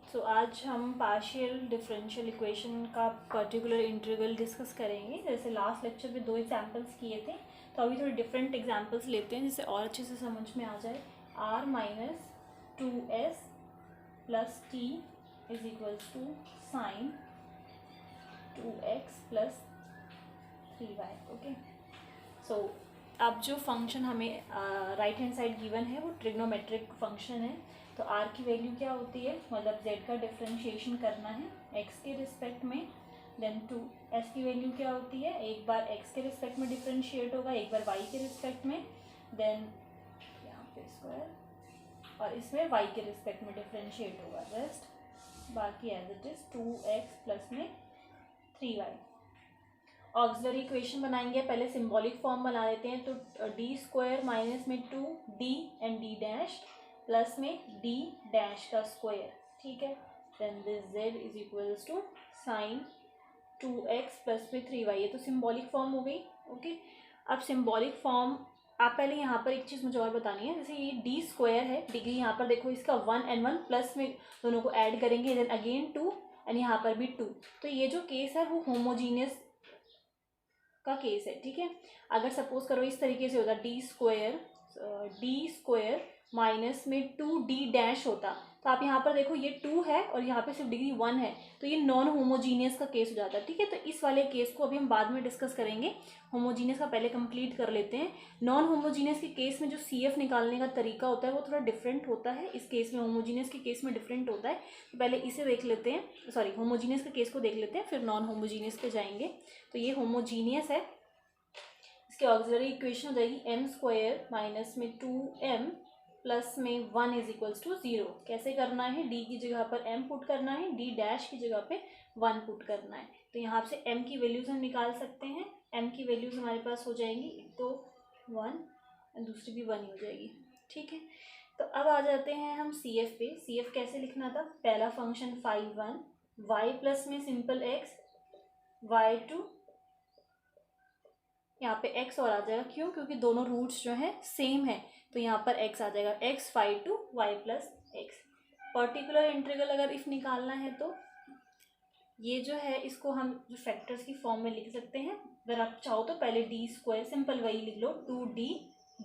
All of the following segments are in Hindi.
सो आज हम पार्शियल डिफरेंशियल इक्वेशन का पर्टिकुलर इंटीग्रल डिस्कस करेंगे। जैसे लास्ट लेक्चर में 2 एग्जांपल्स किए थे, तो अभी थोड़े डिफरेंट एग्जांपल्स लेते हैं जिससे और अच्छे से समझ में आ जाए। r minus 2s plus t is equals to sine 2x plus 3y। Okay, so अब जो फंक्शन हमें राइट हैंड साइड गिवन है वो ट्रिग्नोमेट्रिक फंक्शन है। तो r की वैल्यू क्या होती है, मतलब z का डिफरेंशिएशन करना है x के रिस्पेक्ट में। देन 2s की वैल्यू क्या होती है, एक बार x के रिस्पेक्ट में डिफरेंशिएट होगा, एक बार y के रिस्पेक्ट में। देन यहाँ पे स्क्वायर, और इसमें y के रिस्पेक्ट में डिफरेंशिएट होगा। रेस्ट बाकी as it is 2x plus में 3y। ऑक्सिलरी इक्वेशन बनाएंगे, पहले सिंबॉलिक फॉर्म बना लेते हैं। तो डी स्क्वायर माइनस में 2d and d dash plus में d डैश का स्क्वायर, ठीक है। Then this z is equals to sine 2x plus में 3y। ये तो सिंबॉलिक फॉर्म हो गई। ओके, अब सिंबॉलिक फॉर्म आप पहले यहाँ पर एक चीज़ मुझे और बतानी है। जैसे ये डी स्क्वायर है, डिग्री यहाँ पर देखो इसका 1 and 1 प्लस में दोनों को ऐड करेंगे, देन अगेन 2 एंड यहाँ पर भी 2। तो ये जो केस है वो होमोजीनियस का केस है, ठीक है। अगर सपोज करो इस तरीके से होता डी स्क्वायर माइनस में 2d डैश होता, तो आप यहाँ पर देखो ये 2 है और यहाँ पे सिर्फ डिग्री 1 है, तो ये नॉन होमोजीनियस का केस हो जाता है, ठीक है। तो इस वाले केस को अभी हम बाद में डिस्कस करेंगे। होमोजीनियस का पहले कंप्लीट कर लेते हैं। नॉन होमोजीनियस के केस में जो CF निकालने का तरीका होता है वो थोड़ा डिफरेंट होता है। इस केस में होमोजीनियस के केस में डिफरेंट होता है। तो पहले इसे देख लेते हैं, सॉरी होमोजीनियस के केस को देख लेते हैं, फिर नॉन होमोजीनियस पे जाएंगे। तो ये होमोजीनियस है, इसकी ऑक्सिलरी इक्वेशन हो जाएगी m स्क्वायर माइनस में 2m प्लस में 1 इज इक्वल्स टू 0। कैसे करना है, d की जगह पर m पुट करना है, d डैश की जगह पे 1 पुट करना है। तो यहाँ से m की वैल्यूज हम निकाल सकते हैं। m की वैल्यूज हमारे पास हो जाएंगी, एक तो 1 एंड दूसरी भी 1 ही हो जाएगी, ठीक है। तो अब आ जाते हैं हम CF पे। CF कैसे लिखना था, पहला फंक्शन फाई 1 y प्लस में सिंपल x y2, यहाँ पे x और आ जाएगा, क्यों, क्योंकि दोनों रूट्स जो हैं सेम है, तो यहाँ पर x आ जाएगा, x phi two y plus X. Particular integral अगर इफ निकालना है तो ये जो है इसको हम जो फैक्टर्स की फॉर्म में लिख सकते हैं। अगर आप चाहो तो पहले डी स्क्वायर सिंपल वही लिख लो, 2d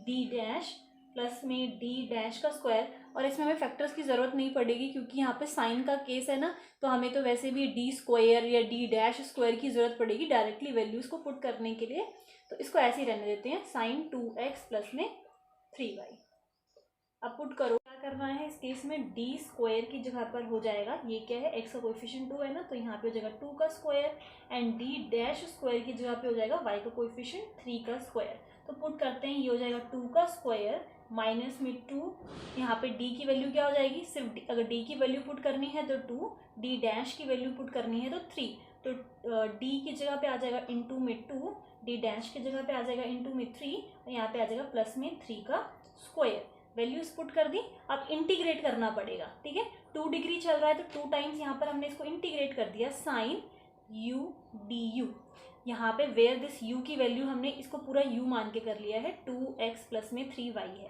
d डैश प्लस में d डैश का स्क्वायर। और इसमें हमें फैक्टर्स की ज़रूरत नहीं पड़ेगी क्योंकि यहाँ पे साइन का केस है ना, तो हमें तो वैसे भी d स्क्वायर या d डैश स्क्वायर की ज़रूरत पड़ेगी डायरेक्टली वैल्यूज़ को पुट करने के लिए। तो इसको ऐसे ही रहने देते हैं, साइन 2x प्लस में 3y। अब पुट करो, क्या करना है इस केस में, डी स्क्वायर की जगह पर हो जाएगा, ये क्या है, x का कोएफिशिएंट 2 है ना, तो यहाँ पे हो जाएगा 2 का square, and D dash square की जगह पे हो जाएगा y का कोएफिशिएंट 3 का स्क्वायर। तो पुट करते हैं, ये हो जाएगा 2 का स्क्वायर माइनस में 2, यहाँ पे d की वैल्यू क्या हो जाएगी, सिर्फ अगर d की वैल्यू पुट करनी है तो 2, d डैश की वैल्यू पुट करनी है तो 3। तो d की जगह पे आ जाएगा इंटू में 2, d डैश की जगह पे आ जाएगा इंटू में 3, और यहाँ पे आ जाएगा प्लस में 3 का स्क्वायर। वैल्यूज पुट कर दी, अब इंटीग्रेट करना पड़ेगा, ठीक है। 2 डिग्री चल रहा है तो 2 टाइम्स यहाँ पर हमने इसको इंटीग्रेट कर दिया, साइन u du। यहाँ पे वेयर दिस u की वैल्यू हमने इसको पूरा u मान के कर लिया है, 2x प्लस में 3y है,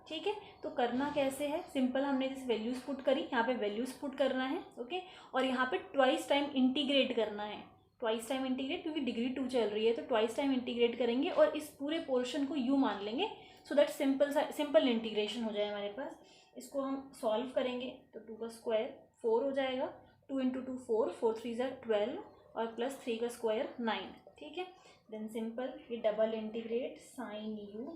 ठीक है। तो करना कैसे है, सिंपल हमने जिस वैल्यूज पुट करी यहाँ पे वैल्यूज पुट करना है, ओके। और यहाँ पे ट्वाइस टाइम इंटीग्रेट करना है, ट्वाइस टाइम इंटीग्रेट, क्योंकि डिग्री 2 चल रही है तो ट्वाइस टाइम इंटीग्रेट करेंगे और इस पूरे पोर्शन को u मान लेंगे, सो दैट सिंपल इंटीग्रेशन हो जाए हमारे पास। इसको हम सॉल्व करेंगे तो 2 का स्क्वायर 4 हो जाएगा, 2 इंटू 2 4, 4 3 ज़ा 12 और प्लस 3 का स्क्वायर 9, ठीक है। देन सिंपल ये double integrate sine u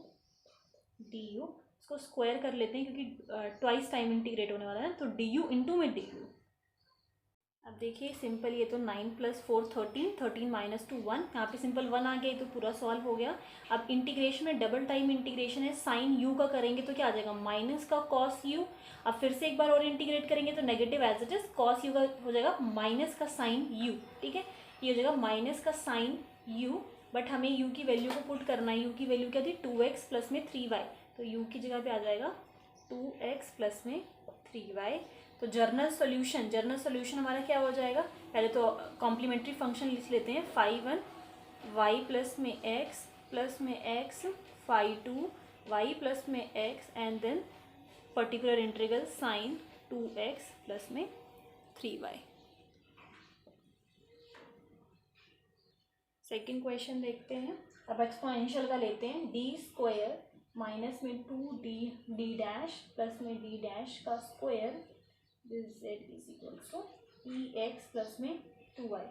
du, इसको स्क्वायर कर लेते हैं क्योंकि ट्वाइस टाइम इंटीग्रेट होने वाला है, तो du इंटू में du। अब देखिए सिंपल, ये तो 9 प्लस 4 13, 13 माइनस 2 1, यहाँ पे सिंपल 1 आ गया तो पूरा सॉल्व हो गया। अब इंटीग्रेशन में डबल टाइम इंटीग्रेशन है, साइन u का करेंगे तो क्या आ जाएगा, माइनस का कॉस u। अब फिर से एक बार और इंटीग्रेट करेंगे तो negative as it is, cos u का हो जाएगा माइनस का साइन u, ठीक है। ये हो जाएगा माइनस का साइन u, बट हमें u की वैल्यू को पुट करना है। u की वैल्यू क्या थी, 2x प्लस में 3y, तो u की जगह पे आ जाएगा 2x प्लस में 3y। तो जर्नल सॉल्यूशन हमारा क्या हो जाएगा, पहले तो कॉम्प्लीमेंट्री फंक्शन लिख लेते हैं, फाई 1 y प्लस में x फाई 2 y प्लस में x, and then particular integral sine 2x plus में 3y। सेकेंड क्वेश्चन देखते हैं। अब एक्सपोनेंशियल का लेते हैं। डी स्क्वायर माइनस में 2d डैश प्लस में d डैश का square this z is equals to ex plus में 2y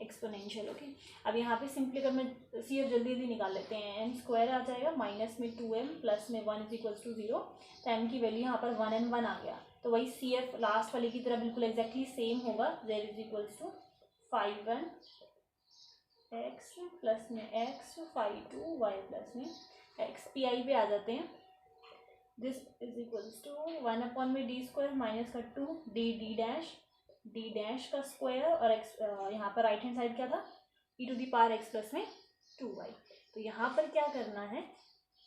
एक्सपोनेंशियल। ओके, अब यहाँ पे सिंपली अगर मैं सी एफ जल्दी जल्दी निकाल लेते हैं। एम स्क्वायर आ जाएगा माइनस में 2m प्लस में 1 इज इक्वल्स टू 0। तो m की वैल्यू यहाँ पर 1 and 1 आ गया, तो वही सी एफ लास्ट वाले की तरह बिल्कुल एग्जैक्टली सेम होगा। z is equals to 5 x plus में x 5 y प्लस में x। पी आई पे आ जाते हैं। This is equals to 1 upon में डी स्क्वायर माइनस का 2 डी डैश का स्क्वायर और x यहाँ पर राइट हैंड साइड क्या था e to the power x plus में 2y। तो यहाँ पर क्या करना है,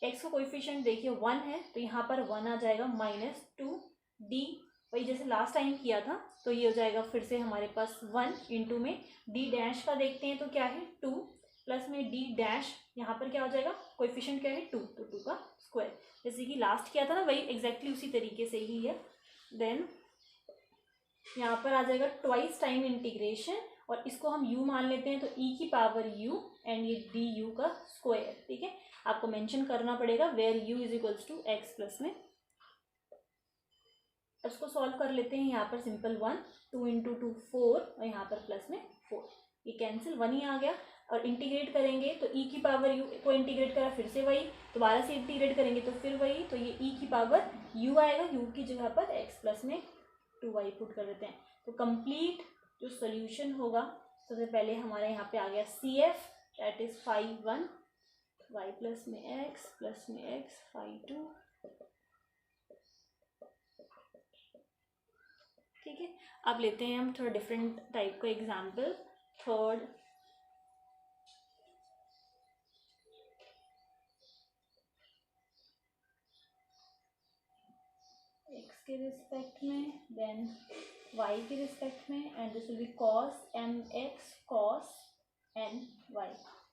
x का कोएफिशिएंट देखिए 1 है, तो यहाँ पर 1 आ जाएगा माइनस 2d, वही जैसे लास्ट टाइम किया था। तो ये हो जाएगा फिर से हमारे पास 1 इंटू में d डैश का देखते हैं तो क्या है 2 प्लस में d डैश यहाँ पर क्या हो जाएगा, कोएफिशिएंट क्या है 2, तो 2 का स्क्वायर। जैसे कि लास्ट किया था ना, वही एग्जैक्टली उसी तरीके से ही है। देन यहाँ पर आ जाएगा ट्वाइस टाइम इंटीग्रेशन, और इसको हम u मान लेते हैं तो e की पावर u एंड ये du का स्क्वायर। ठीक है, आपको मेंशन करना पड़ेगा where u is equals to x plus में। इसको सॉल्व कर लेते हैं। यहाँ पर सिंपल 1 2 इंटू 2 4 और यहाँ पर प्लस में 4, ये कैंसिल 1 ही आ गया। और इंटीग्रेट करेंगे तो e की पावर u को इंटीग्रेट करा फिर से वही, दोबारा से इंटीग्रेट करेंगे तो फिर वही, तो ये e की पावर u आएगा, u की जगह पर x प्लस में 2y पुट कर देते हैं। तो कंप्लीट जो सोल्यूशन होगा, सबसे पहले हमारे यहाँ पे आ गया CF that is 5 1 y plus में x 5 2। ठीक है, अब लेते हैं हम थोड़ा डिफरेंट टाइप का एग्जाम्पल। थर्ड x के रिस्पेक्ट में, देन y के रिस्पेक्ट में, and this will be cos mx cos ny।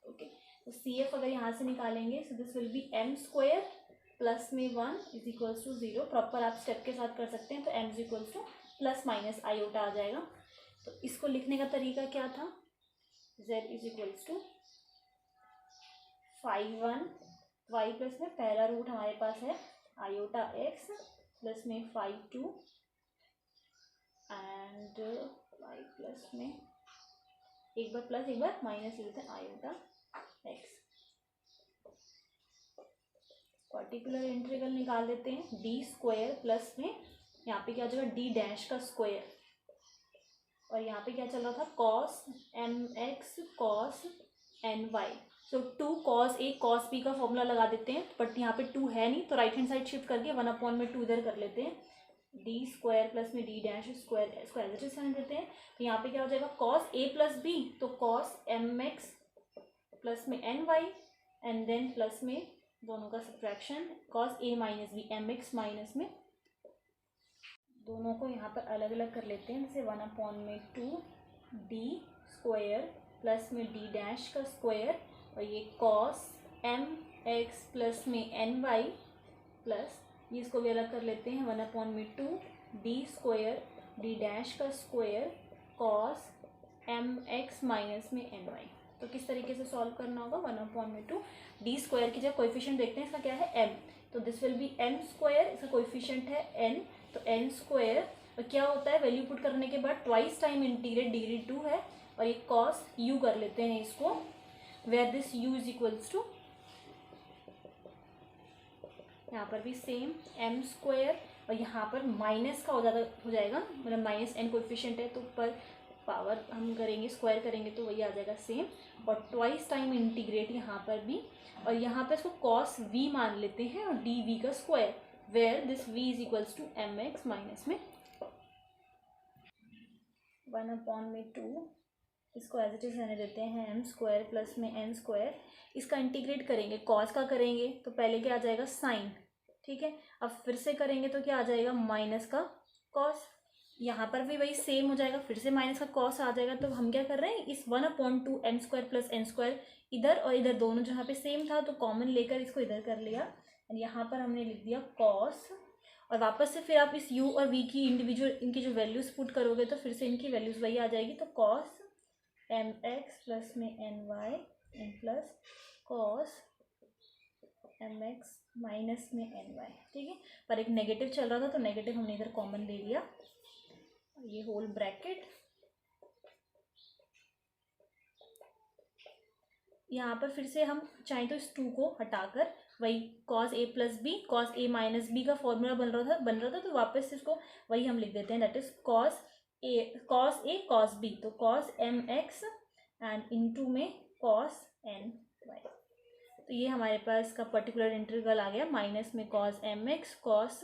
Okay, तो CF अगर यहाँ से निकालेंगे so this will be m square plus में 1 इज इक्वल्स टू 0। प्रॉपर आप स्टेप के साथ कर सकते हैं, तो m is equals to plus minus iota आ जाएगा। तो इसको लिखने का तरीका क्या था, z is equals to 5 1 y plus में पहला रूट हमारे पास है आयोटा x प्लस में 5 2 एंड y प्लस में एक बार प्लस एक बार माइनस लेते हैं आयोटा x। पर्टिकुलर इंटीग्रल निकाल देते हैं। डी स्क्वायर प्लस में यहाँ पे क्या हो जाएगा डी डैश का स्क्वायर, और यहाँ पे क्या चल रहा था cos mx cos ny। So 2 cos A cos B का फॉर्मूला लगा देते हैं, बट यहाँ पे 2 है नहीं, तो राइट हैंड साइड शिफ्ट करके 1 अपॉन में 2 इधर कर लेते हैं। डी स्क्वायर प्लस में डी डैश स्क्वायर स्क्वायर देते हैं। तो यहाँ पे क्या हो जाएगा कॉस ए प्लस बी, तो कॉस mx प्लस में ny एंड देन प्लस में दोनों का subtraction cos A minus B mx minus में, दोनों को यहाँ पर अलग अलग कर लेते हैं। जैसे 1 अपॉन में 2 डी स्क्वायर प्लस में डी डैश का स्क्वायर, और ये कॉस mx प्लस में ny प्लस ये इसको भी अलग कर लेते हैं 1 अपॉन में 2 डी स्क्वायर डी डैश का स्क्वायर कॉस mx माइनस में ny। तो किस तरीके से सॉल्व करना होगा, 1 अपॉन में 2 डी स्क्वायर की जब कोएफिशिएंट देखते हैं इसका क्या है m, तो this will be m square, इसका कोएफिशिएंट है n, तो n स्क्वायर, और क्या होता है वैल्यू पुट करने के बाद ट्वाइस टाइम इंटीग्रेट डिग्री 2 है, और ये कॉस u कर लेते हैं इसको, where this u is equals to यहाँ पर भी सेम m स्क्वायर, और यहाँ पर माइनस का हो जाएगा, मतलब माइनस n कोएफिशिएंट है तो ऊपर पावर हम करेंगे स्क्वायर करेंगे तो वही आ जाएगा सेम, और ट्वाइस टाइम इंटीग्रेट यहाँ पर भी, और यहाँ पर इसको कॉस v मान लेते हैं और dv का square, where this v is equals to mx minus में 1 अपॉन में 2, इसको एज इट इज रहने देते हैं m स्क्वायर प्लस में n स्क्वायर। इसका इंटीग्रेट करेंगे, कॉस का करेंगे तो पहले क्या आ जाएगा साइन, ठीक है, अब फिर से करेंगे तो क्या आ जाएगा माइनस का कॉस, यहाँ पर भी वही सेम हो जाएगा, फिर से माइनस का कॉस आ जाएगा। तो हम क्या कर रहे हैं, इस 1 upon 2 m square plus n square इधर और इधर दोनों जहाँ पे सेम था तो कॉमन लेकर इसको इधर कर लिया, एंड यहाँ पर हमने लिख दिया कॉस, और वापस से फिर आप इस u और v की इंडिविजुअल इनकी जो वैल्यूज़ पुट करोगे तो फिर से इनकी वैल्यूज़ वही आ जाएगी। तो कॉस mx प्लस में ny N plus cos mx minus में ny, ठीक है। पर एक नेगेटिव चल रहा था तो नेगेटिव हमने इधर कॉमन ले लिया, ये होल ब्रैकेट। यहाँ पर फिर से हम चाहें तो इस 2 को हटाकर वही cos a plus B cos a minus B का फॉर्मूला बन रहा था तो वापस से इसको वही हम लिख देते हैं, that is cos a cos b, तो cos mx एंड इनटू में cos ny। तो ये हमारे पास का पर्टिकुलर इंटीग्रल आ गया, माइनस में cos mx cos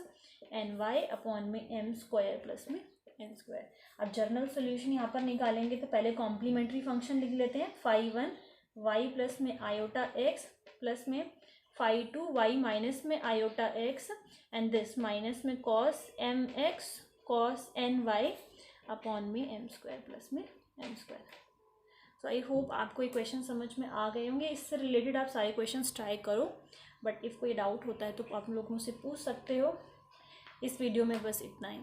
ny upon में m स्क्वायर प्लस में n स्क्वायर। अब जर्नल सोल्यूशन यहाँ पर निकालेंगे तो पहले कॉम्प्लीमेंट्री फंक्शन लिख लेते हैं, फाई 1 y प्लस में आयोटा x प्लस में फाई 2 y माइनस में iota x and this minus में cos mx cos ny upon में m स्क्वायर प्लस में n square. So I hope आपको ये क्वेश्चन समझ में आ गए होंगे। इससे रिलेटेड आप सारे क्वेश्चंस ट्राई करो, बट इफ़ कोई डाउट होता है तो आप लोग मुझसे पूछ सकते हो। इस वीडियो में बस इतना ही।